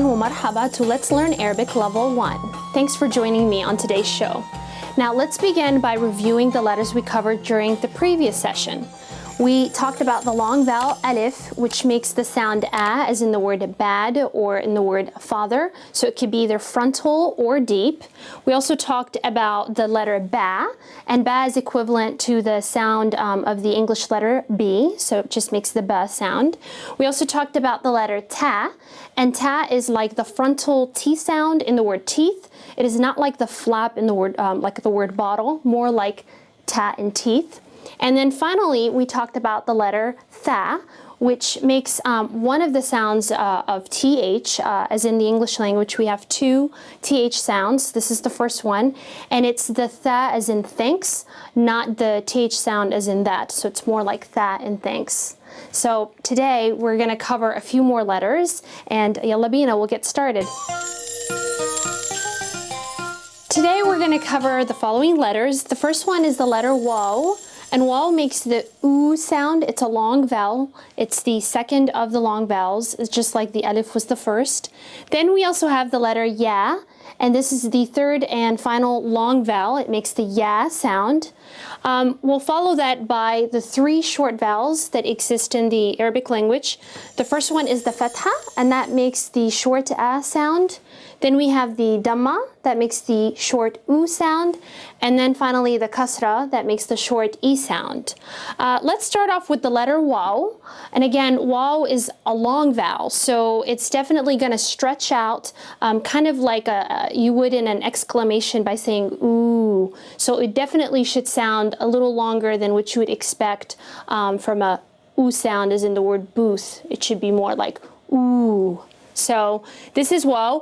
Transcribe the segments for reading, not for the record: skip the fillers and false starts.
ahlan wa marhaba to Let's Learn Arabic Level 1. Thanks for joining me on today's show. Now let's begin by reviewing the letters we covered during the previous session. We talked about the long vowel alif, which makes the sound a, as in the word bad or in the word father, so it could be either frontal or deep. We also talked about the letter ba, and ba is equivalent to the sound of the English letter B, so it just makes the ba sound. We also talked about the letter ta, and ta is like the frontal T sound in the word teeth. It is not like the flap in the word, like the word bottle, more like ta in teeth. And then finally, we talked about the letter Thaa, which makes one of the sounds of TH, as in the English language, we have two TH sounds. This is the first one, and it's the Thaa as in thanks, not the TH sound as in that, so it's more like Thaa in thanks. So today, we're going to cover a few more letters, and yalla bina, we'll get started. Today, we're going to cover the following letters. The first one is the letter waw. And waw makes the oo sound. It's a long vowel. It's the second of the long vowels. It's just like the alif was the first. Then we also have the letter ya, and this is the third and final long vowel. It makes the ya sound. We'll follow that by the three short vowels that exist in the Arabic language. The first one is the fatha, and that makes the short a sound. Then we have the Damma, that makes the short oo sound. And then finally the Kasra, that makes the short e sound. Let's start off with the letter waw. And again, waw is a long vowel, so it's definitely going to stretch out kind of like you would in an exclamation by saying ooh. So it definitely should sound a little longer than what you would expect from a oo sound, as in the word booth. It should be more like ooh. So this is waw.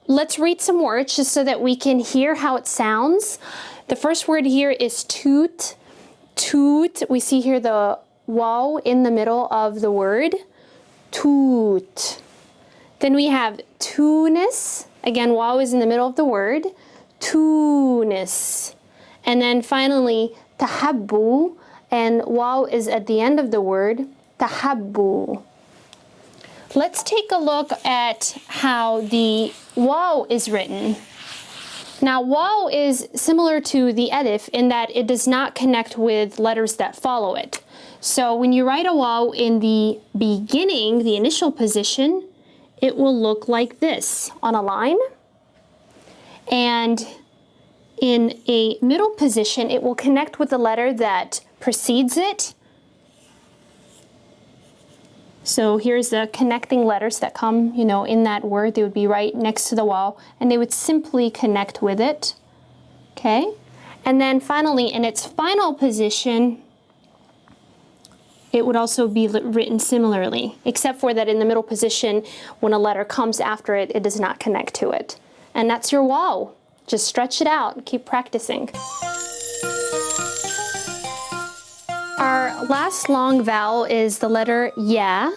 Let's read some words just so that we can hear how it sounds. The first word here is toot. Toot. We see here the waw in the middle of the word. Toot. Then we have Tunis. Again, waw is in the middle of the word. Tunis. And then finally, tahabbu. And waw is at the end of the word. Tahabbu. Let's take a look at how the waw is written. Now, waw is similar to the alif in that it does not connect with letters that follow it. So when you write a waw in the beginning, the initial position, it will look like this on a line. And in a middle position, it will connect with the letter that precedes it. So here's the connecting letters that come, in that word. They would be right next to the waw, and they would simply connect with it. Okay? And then finally, in its final position, it would also be written similarly, except for that in the middle position, when a letter comes after it, it does not connect to it. And that's your waw. Just stretch it out and keep practicing. Our last long vowel is the letter ya,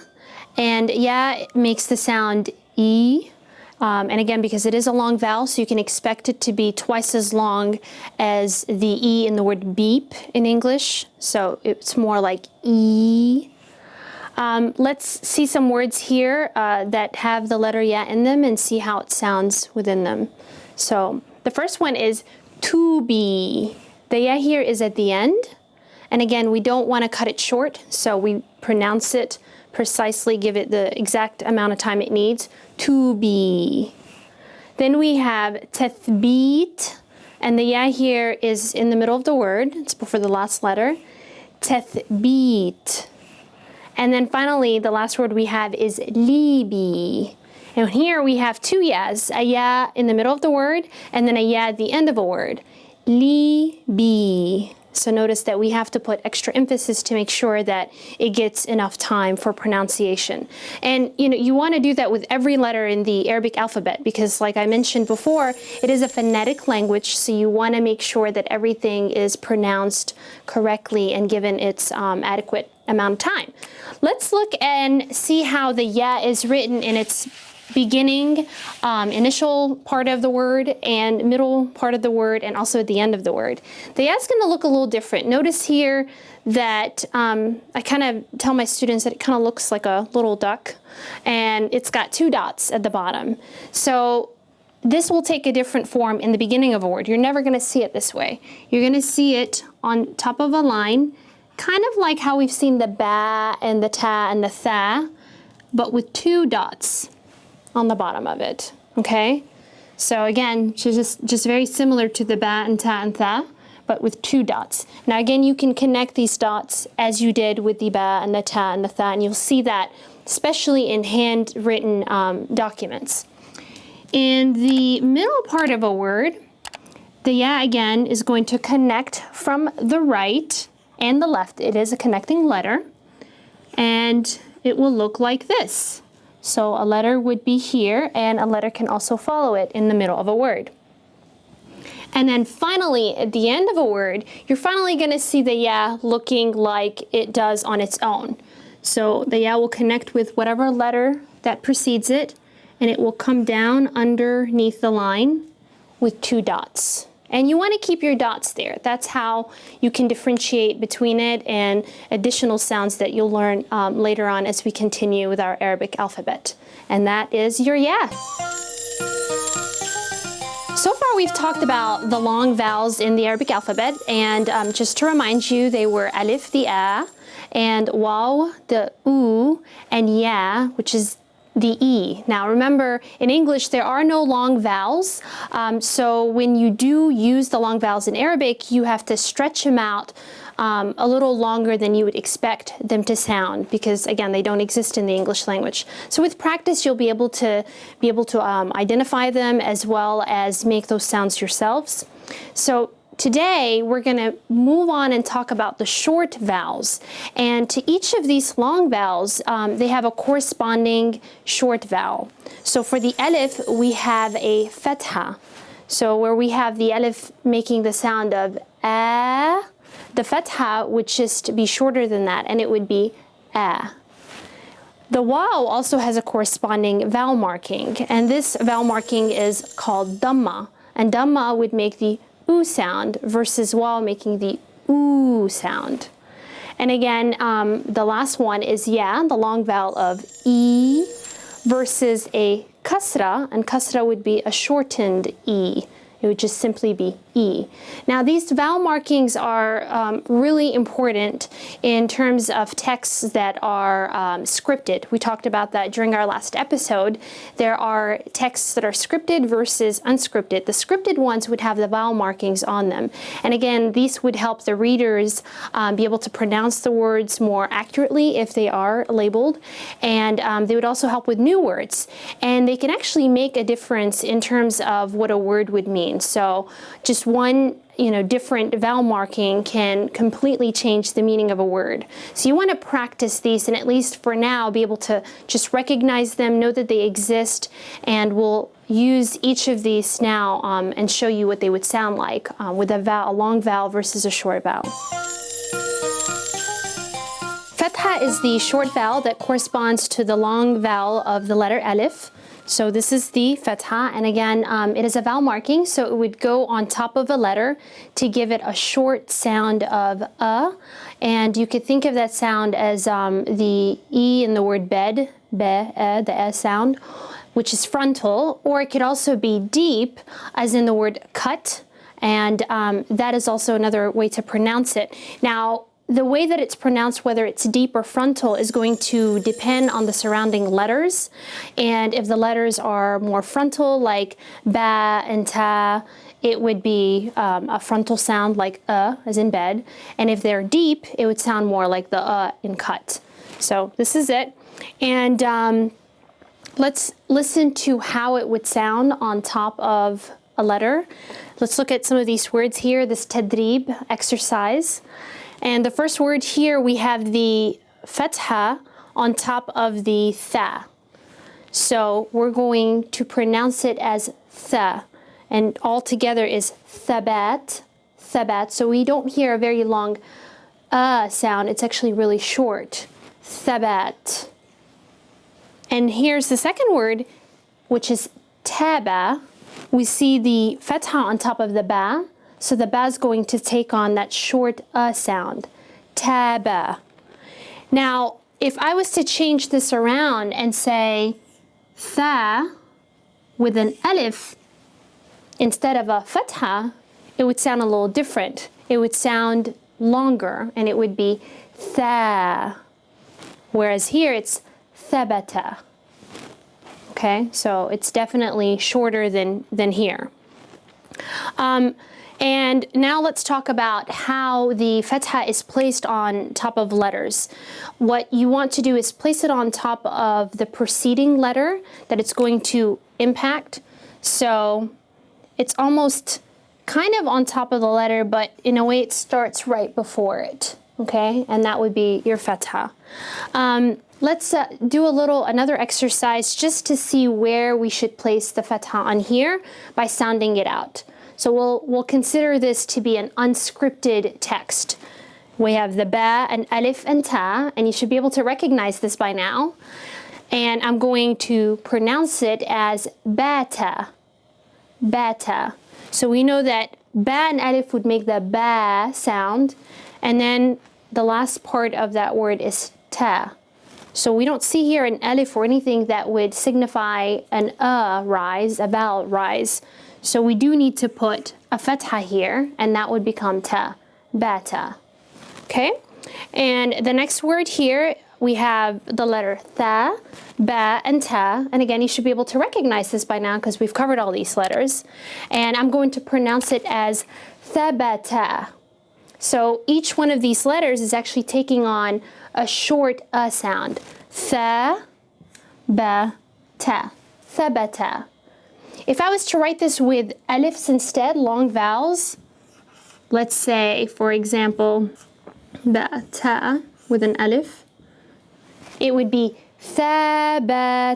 and ya makes the sound e. And again, because it is a long vowel, so you can expect it to be twice as long as the e in the word beep in English. So it's more like e. Let's see some words here that have the letter ya in them and see how it sounds within them. So the first one is to be. The ya here is at the end. And again, we don't want to cut it short, so we pronounce it precisely, give it the exact amount of time it needs. To be. Then we have tathbeet, and the ya here is in the middle of the word. It's before the last letter. Tathbeet. And then finally, the last word we have is libi. And here we have two yas, a ya in the middle of the word, and then a ya at the end of a word. Libi. So notice that we have to put extra emphasis to make sure that it gets enough time for pronunciation. And you want to do that with every letter in the Arabic alphabet because, like I mentioned before, it is a phonetic language, so you want to make sure that everything is pronounced correctly and given its adequate amount of time. Let's look and see how the ya is written in its beginning, initial part of the word, and middle part of the word, and also at the end of the word. The ya is going to look a little different. Notice here that I kind of tell my students that it kind of looks like a little duck, and it's got 2 dots at the bottom. So this will take a different form in the beginning of a word. You're never going to see it this way. You're going to see it on top of a line, kind of like how we've seen the ba and the ta and the tha, but with 2 dots on the bottom of it, okay? So again, just very similar to the ba and ta and tha, but with 2 dots. Now again, you can connect these dots as you did with the ba and the ta and the tha, and you'll see that especially in handwritten documents. In the middle part of a word, the ya again is going to connect from the right and the left. It is a connecting letter, and it will look like this. So a letter would be here, and a letter can also follow it in the middle of a word. And then finally, at the end of a word, you're finally going to see the ya looking like it does on its own. So the ya will connect with whatever letter that precedes it, and it will come down underneath the line with 2 dots. And you want to keep your dots there. That's how you can differentiate between it and additional sounds that you'll learn later on as we continue with our Arabic alphabet. And that is your ya. So far we've talked about the long vowels in the Arabic alphabet, and just to remind you, they were alif, the a, and waw, the oo, and ya, which is the E. Now remember, in English there are no long vowels, so when you do use the long vowels in Arabic, you have to stretch them out a little longer than you would expect them to sound, because again, they don't exist in the English language. So with practice, you'll be able to identify them as well as make those sounds yourselves. So today, we're going to move on and talk about the short vowels. And to each of these long vowels, they have a corresponding short vowel. So for the alif, we have a fatha. So where we have the alif making the sound of a, the fatha would just be shorter than that, and it would be a. The waw also has a corresponding vowel marking, and this vowel marking is called Damma. And Damma would make the oo sound versus waw making the oo sound. And again, the last one is ya, the long vowel of e, versus a kasra, and kasra would be a shortened e. It would just simply be E. Now these vowel markings are really important in terms of texts that are scripted. We talked about that during our last episode. There are texts that are scripted versus unscripted. The scripted ones would have the vowel markings on them. And again, these would help the readers be able to pronounce the words more accurately if they are labeled. And they would also help with new words. And they can actually make a difference in terms of what a word would mean. So just one different vowel marking can completely change the meaning of a word. So you want to practice these and at least for now be able to just recognize them, know that they exist, and we'll use each of these now and show you what they would sound like with a long vowel versus a short vowel. Fatha is the short vowel that corresponds to the long vowel of the letter alif. So this is the Fatha, and again, it is a vowel marking, so it would go on top of a letter to give it a short sound of a, and you could think of that sound as the E in the word bed, the e sound, which is frontal, or it could also be deep, as in the word cut, and that is also another way to pronounce it. Now, the way that it's pronounced, whether it's deep or frontal, is going to depend on the surrounding letters. And if the letters are more frontal, like ba and ta, it would be a frontal sound like as in bed. And if they're deep, it would sound more like the in cut. So this is it. And let's listen to how it would sound on top of a letter. Let's look at some of these words here, this tadrib exercise. And the first word here, we have the fatha on top of the tha. So we're going to pronounce it as tha, and all together is thabat, thabat. So we don't hear a very long sound, it's actually really short. Thabat. And here's the second word, which is taba. We see the fatha on top of the ba, so the ba is going to take on that short sound. Taba. Now, if I was to change this around and say tha with an alif instead of a fatha, it would sound a little different. It would sound longer, and it would be tha. Whereas here it's thabata. Okay, so it's definitely shorter than here. And now let's talk about how the fatha is placed on top of letters. What you want to do is place it on top of the preceding letter that it's going to impact. So it's almost kind of on top of the letter, but in a way it starts right before it. Okay, and that would be your fatha. Let's do another exercise just to see where we should place the fatha on here by sounding it out. So we'll consider this to be an unscripted text. We have the ba and alif and ta, and you should be able to recognize this by now. And I'm going to pronounce it as bata, bata. So we know that ba and alif would make the ba sound, and then the last part of that word is ta. So we don't see here an alif or anything that would signify an rise, a vowel rise. So we do need to put a fatha here, and that would become ta, bata. Okay? And the next word here, we have the letter tha, ba, and ta. And again, you should be able to recognize this by now because we've covered all these letters. And I'm going to pronounce it as thabata. So each one of these letters is actually taking on a short sound. Tha, ba, ta. Thabata. If I was to write this with alifs instead, long vowels, let's say, for example, ba, ta with an alif, it would be thabata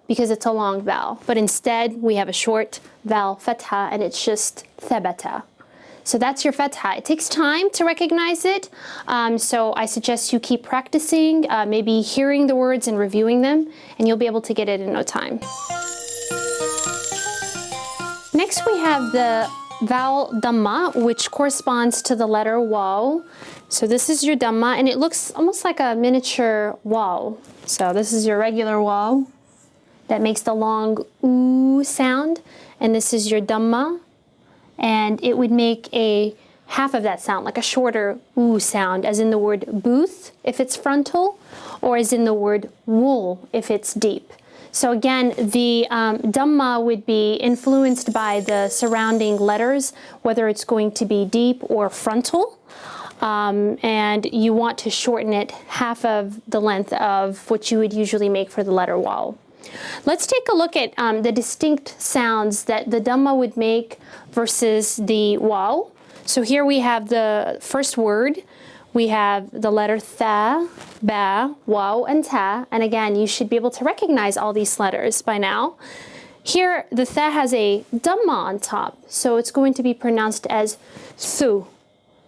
because it's a long vowel. But instead, we have a short vowel, fatha, and it's just thabata. So that's your fatha. It takes time to recognize it, so I suggest you keep practicing, maybe hearing the words and reviewing them, and you'll be able to get it in no time. Next we have the vowel Damma, which corresponds to the letter waw. So this is your Damma, and it looks almost like a miniature waw. So this is your regular waw that makes the long oo sound, and this is your Damma, and it would make a half of that sound, like a shorter oo sound, as in the word booth if it's frontal, or as in the word wool if it's deep. So again, the Damma would be influenced by the surrounding letters, whether it's going to be deep or frontal, and you want to shorten it half of the length of what you would usually make for the letter waw. Let's take a look at the distinct sounds that the Damma would make versus the waw. So here we have the first word. We have the letter Thaa, Ba, Waw, and Ta. And again, you should be able to recognize all these letters by now. Here, the Thaa has a Damma on top, so it's going to be pronounced as Thu.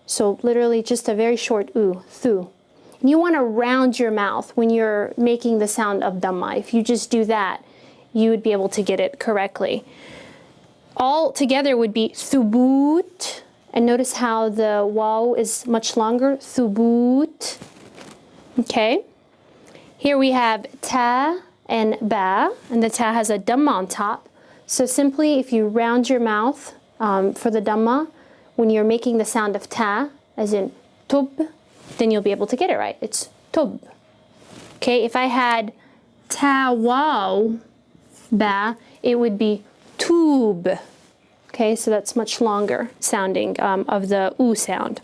So literally just a very short oo, Thu. And you want to round your mouth when you're making the sound of Damma. If you just do that, you would be able to get it correctly. All together would be Thubut. And notice how the waw is much longer, thubut. Okay. Here we have ta and ba, and the ta has a Damma on top. So simply, if you round your mouth for the Damma, when you're making the sound of ta, as in tub, then you'll be able to get it right. It's tub. Okay, if I had ta waw ba, it would be tube. Okay, so that's much longer sounding of the oo sound.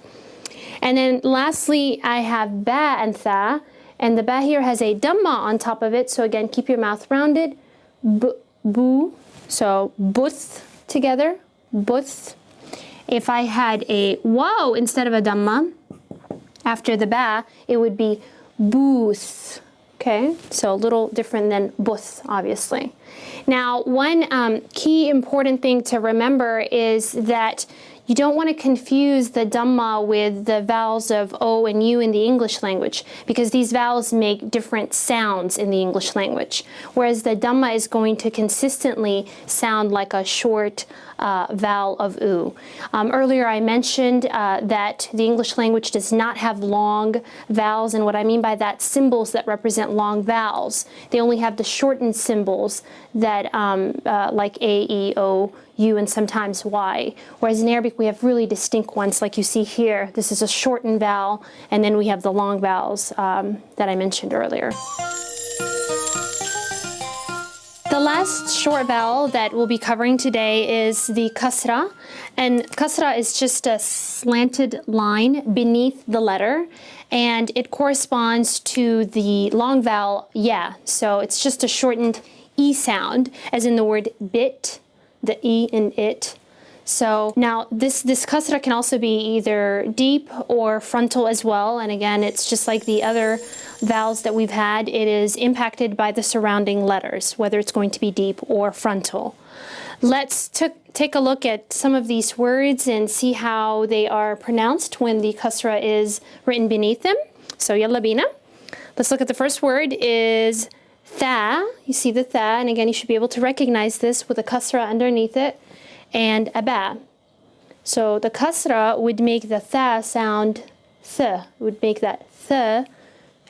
And then lastly, I have ba and tha, and the ba here has a Damma on top of it. So again, keep your mouth rounded. B, boo, so buth together, buth. If I had a waw instead of a Damma after the ba, it would be booth. Okay, so a little different than buth, obviously. Now, one key important thing to remember is that You don't want to confuse the Damma with the vowels of O and U in the English language, because these vowels make different sounds in the English language, whereas the Damma is going to consistently sound like a short vowel of U. Earlier I mentioned that the English language does not have long vowels, and what I mean by that, symbols that represent long vowels. They only have the shortened symbols that like A, E, O, U, and sometimes Y. Whereas in Arabic we have really distinct ones, like you see here. This is a shortened vowel, and then we have the long vowels that I mentioned earlier. The last short vowel that we'll be covering today is the Kasra. And Kasra is just a slanted line beneath the letter, and it corresponds to the long vowel Ya. So it's just a shortened E sound, as in the word bit, the E in it. So now this Kasra can also be either deep or frontal as well, and again, it's just like the other vowels that we've had. It is impacted by the surrounding letters, whether it's going to be deep or frontal. Let's take a look at some of these words and see how they are pronounced when the Kasra is written beneath them. So yalla bina. Let's look at the first word is Thaa. You see the Thaa, and again, you should be able to recognize this with a Kasra underneath it, and aba. So the Kasra would make the Thaa sound Th, would make that Th,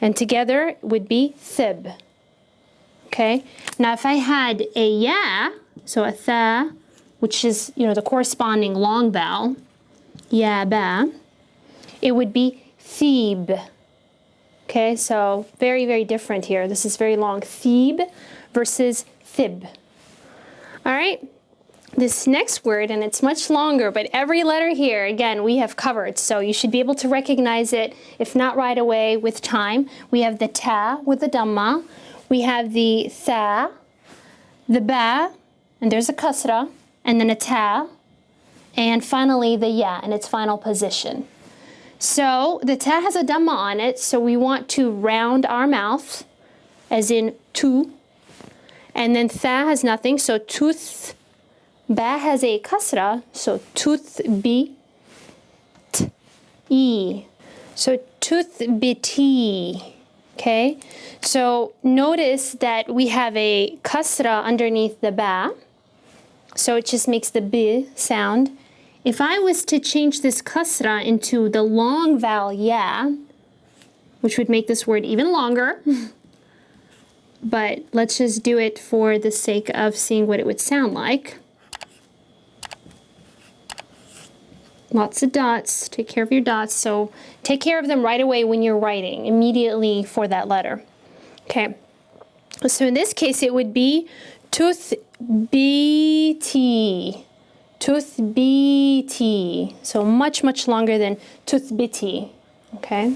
and together it would be Thib. Okay, now if I had a Ya, so a Thaa, which is, you know, the corresponding long vowel, Ya ba, it would be Thebe. Okay, so very, very different here. This is very long. Thebe versus Thib. All right, this next word, and it's much longer, but every letter here, again, we have covered, so you should be able to recognize it, if not right away, with time. We have the Ta with the Damma. We have the Thaa, the Ba, and there's a Kasra, and then a Ta, and finally the Ya in its final position. So the Ta has a Damma on it, so we want to round our mouth, as in tu, and then Thaa has nothing, so tooth. Ba has a Kasra, so tooth bi t e, so tooth biti. Okay, so notice that we have a Kasra underneath the Ba, so it just makes the B sound. If I was to change this Kasra into the long vowel Ya, which would make this word even longer, but let's just do it for the sake of seeing what it would sound like. Lots of dots. Take care of your dots. So take care of them right away when you're writing, immediately for that letter. Okay. So in this case, it would be tooth bt. Tooth bt. So much, much longer than tooth biti. Okay.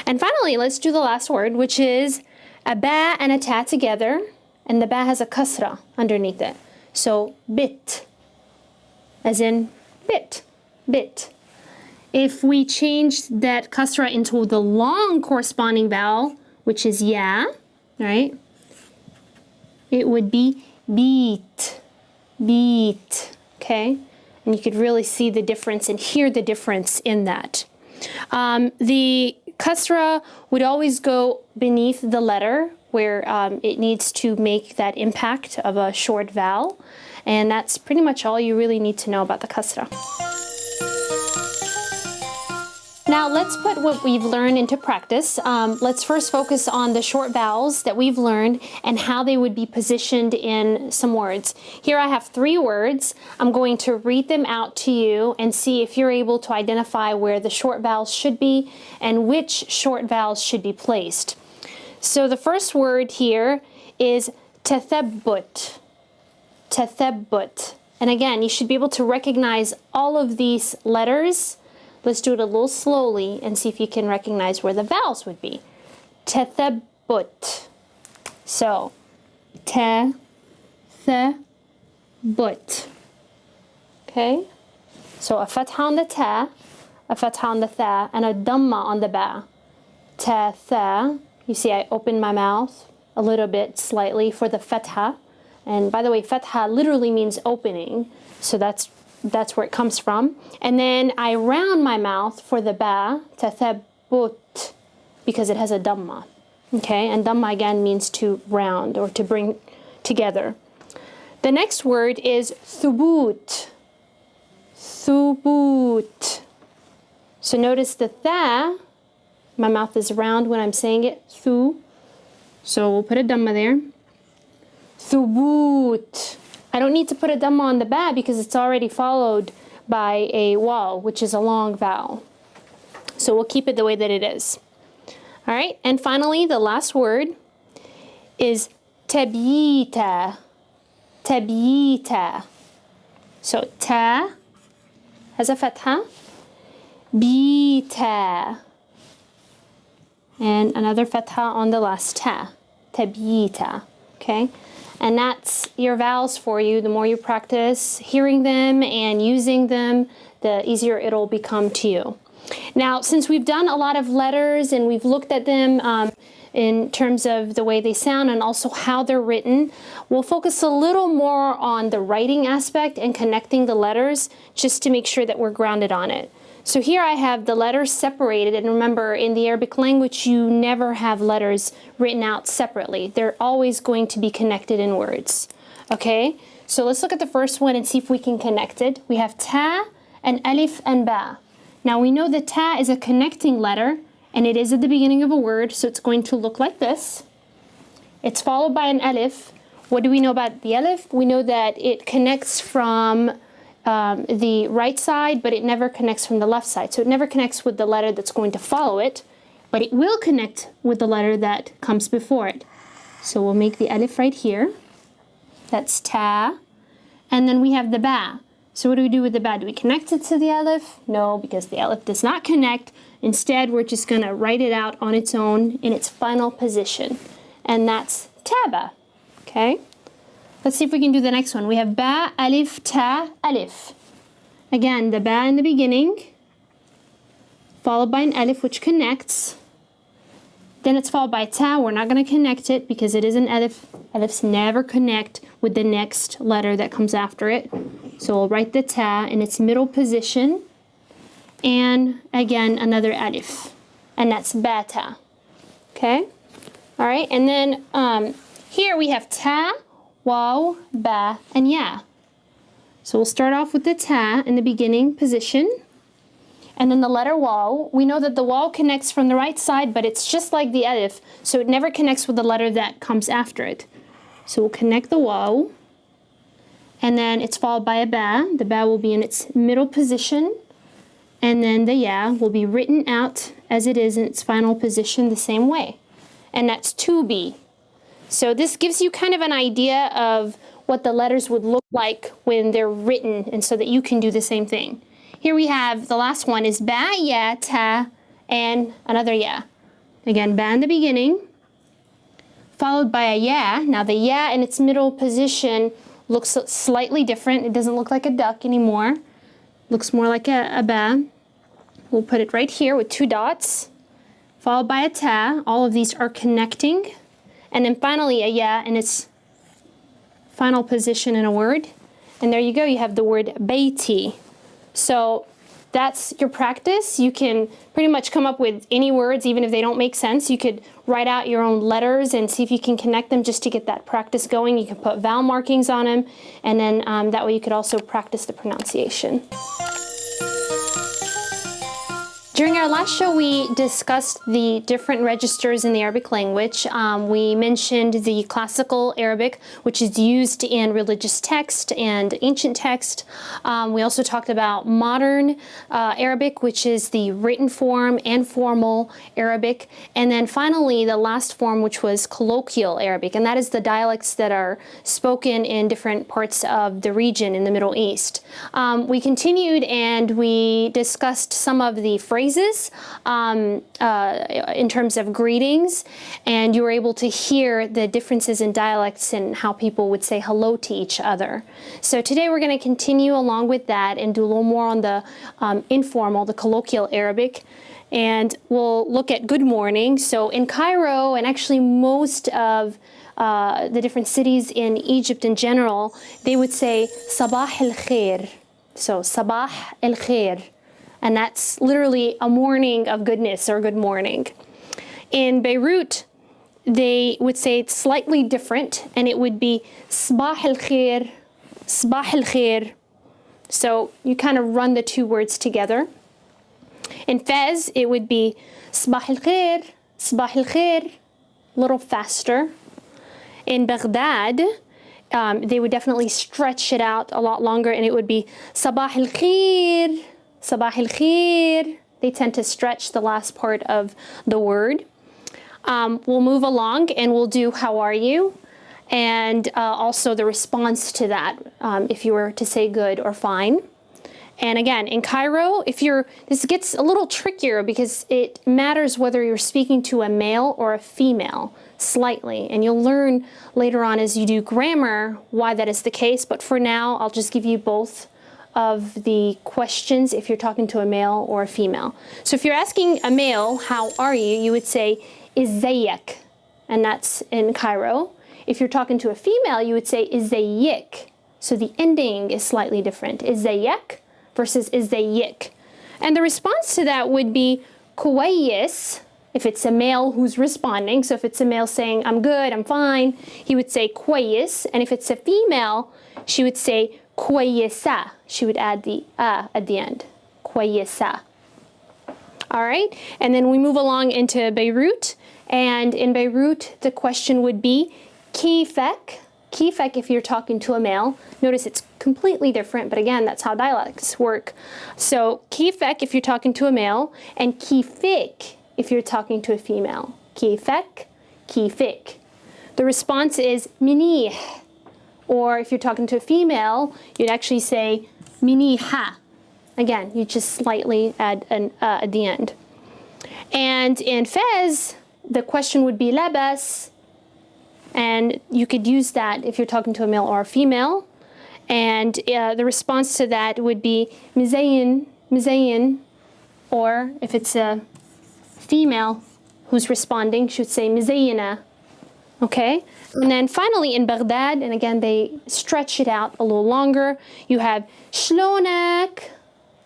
And finally, let's do the last word, which is a ba and a ta together, and the ba has a kasra underneath it. So bit, as in bit. Bit. If we change that kasra into the long corresponding vowel, which is Ya, right, it would be beat, beat, okay? And you could really see the difference and hear the difference in that. The kasra would always go beneath the letter where it needs to make that impact of a short vowel, and that's pretty much all you really need to know about the kasra. Now let's put what we've learned into practice. Let's first focus on the short vowels that we've learned and how they would be positioned in some words. Here I have 3 words. I'm going to read them out to you and see if you're able to identify where the short vowels should be and which short vowels should be placed. So the first word here is tathabbut. Tathabbut. And again, you should be able to recognize all of these letters. Let's do it a little slowly and see if you can recognize where the vowels would be. Tathabbut. So, tathabbut. Okay? So a fatha on the ta, a fatha on the tha, and a damma on the ba. Tatha. You see I open my mouth a little bit slightly for the fatha. And by the way, fatha literally means opening. So that's that's where it comes from. And then I round my mouth for the ba, tathabbut, because it has a damma. Okay, and damma again means to round or to bring together. The next word is thubut. Thubut. So notice the tha, my mouth is round when I'm saying it, thu. So we'll put a damma there. Thubut. I don't need to put a damma on the ba because it's already followed by a waw, which is a long vowel. So we'll keep it the way that it is. All right, and finally, the last word is tabyita. Tabyita. So ta has a fatha, bita, and another fatha on the last ta. Tabyita. Okay, and that's your vowels for you. The more you practice hearing them and using them, the easier it'll become to you. Now, since we've done a lot of letters and we've looked at them in terms of the way they sound and also how they're written, we'll focus a little more on the writing aspect and connecting the letters just to make sure that we're grounded on it. So here I have the letters separated, and remember, in the Arabic language, you never have letters written out separately. They're always going to be connected in words. Okay, so let's look at the first one and see if we can connect it. We have ta and alif and ba. Now we know that ta is a connecting letter, and it is at the beginning of a word, so it's going to look like this. It's followed by an alif. What do we know about the alif? We know that it connects from the right side, but it never connects from the left side. So it never connects with the letter that's going to follow it, but it will connect with the letter that comes before it. So we'll make the alif right here. That's ta. And then we have the ba. So what do we do with the ba? Do we connect it to the alif? No, because the alif does not connect. Instead, we're just going to write it out on its own in its final position. And that's taba. Okay? Let's see if we can do the next one. We have ba, alif, ta, alif. Again, the ba in the beginning, followed by an alif, which connects. Then it's followed by ta. We're not going to connect it because it is an alif. Alifs never connect with the next letter that comes after it. So we'll write the ta in its middle position. And again, another alif. And that's bata. Okay? All right, and then here we have ta, waw, ba, and ya. So we'll start off with the ta in the beginning position. And then the letter waw, we know that the waw connects from the right side, but it's just like the alif, so it never connects with the letter that comes after it. So we'll connect the waw, and then it's followed by a ba. The ba will be in its middle position, and then the ya will be written out as it is in its final position the same way. And that's to be. So this gives you kind of an idea of what the letters would look like when they're written, and so that you can do the same thing. Here we have the last one is ba, ya, ta, and another ya. Again, ba in the beginning, followed by a ya. Now the ya in its middle position looks slightly different. It doesn't look like a duck anymore. Looks more like a ba. We'll put it right here with two dots, followed by a ta. All of these are connecting. And then finally a ya in its final position in a word. And there you go, you have the word bayti. So that's your practice. You can pretty much come up with any words, even if they don't make sense. You could write out your own letters and see if you can connect them just to get that practice going. You can put vowel markings on them, and then that way you could also practice the pronunciation. During our last show, we discussed the different registers in the Arabic language. We mentioned the classical Arabic, which is used in religious text and ancient text. We also talked about modern Arabic, which is the written form and formal Arabic. And then finally, the last form, which was colloquial Arabic, and that is the dialects that are spoken in different parts of the region in the Middle East. We continued and we discussed some of the phrases in terms of greetings, and you were able to hear the differences in dialects and how people would say hello to each other. So today we're going to continue along with that and do a little more on the informal, the colloquial Arabic, and we'll look at good morning. So in Cairo, and actually most of the different cities in Egypt in general, they would say Sabah al-Khair. So sabah el khair. And that's literally a morning of goodness or good morning. In Beirut, they would say it's slightly different, and it would be sabah el khair, sabah el khair. So you kind of run the two words together. In Fez, it would be sabah el khair, sabah el khair, a little faster. In Baghdad, they would definitely stretch it out a lot longer, and it would be sabah el khair, sabah el khair. They tend to stretch the last part of the word. We'll move along and we'll do how are you, and also the response to that, if you were to say good or fine. And again, in Cairo, this gets a little trickier because it matters whether you're speaking to a male or a female slightly, and you'll learn later on as you do grammar why that is the case. But for now, I'll just give you both of the questions if you're talking to a male or a female. So if you're asking a male, how are you, you would say Izzayak, and that's in Cairo. If you're talking to a female, you would say Izzayik. So the ending is slightly different. Izzayak versus Izzayik. And the response to that would be Kwayis, if it's a male who's responding. So if it's a male saying, I'm good, I'm fine, he would say Kwayis. And if it's a female, she would say Kwayisa. She would add the at the end. Kwayisa. All right, and then we move along into Beirut, and in Beirut, the question would be Kifek. Kifek if you're talking to a male. Notice it's completely different, but again, that's how dialects work. So Kifek if you're talking to a male, and Kifik if you're talking to a female. Kifek, Kifik. The response is Minih, or if you're talking to a female, you'd actually say Miniha. Again, you just slightly add an at the end. And in Fez, the question would be labas, and you could use that if you're talking to a male or a female. And the response to that would be mizayin, mizayin, or if it's a female who's responding, she would say mizayina. Okay? And then finally in Baghdad, and again, they stretch it out a little longer, you have shloonak.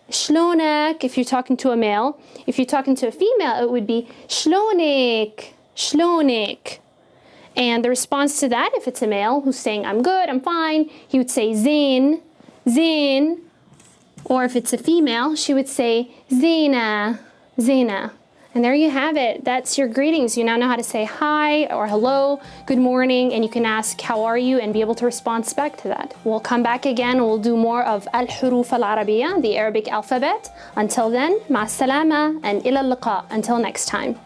Shloonak if you're talking to a male. If you're talking to a female, it would be shloonik, shloonik. And the response to that, if it's a male who's saying, I'm good, I'm fine, he would say zin, zin. Or if it's a female, she would say zina, zina. And there you have it. That's your greetings. You now know how to say hi or hello, good morning, and you can ask how are you and be able to respond back to that. We'll come back again. We'll do more of al-huruf al-arabiyya, the Arabic alphabet. Until then, ma salama and ila liqa. Until next time.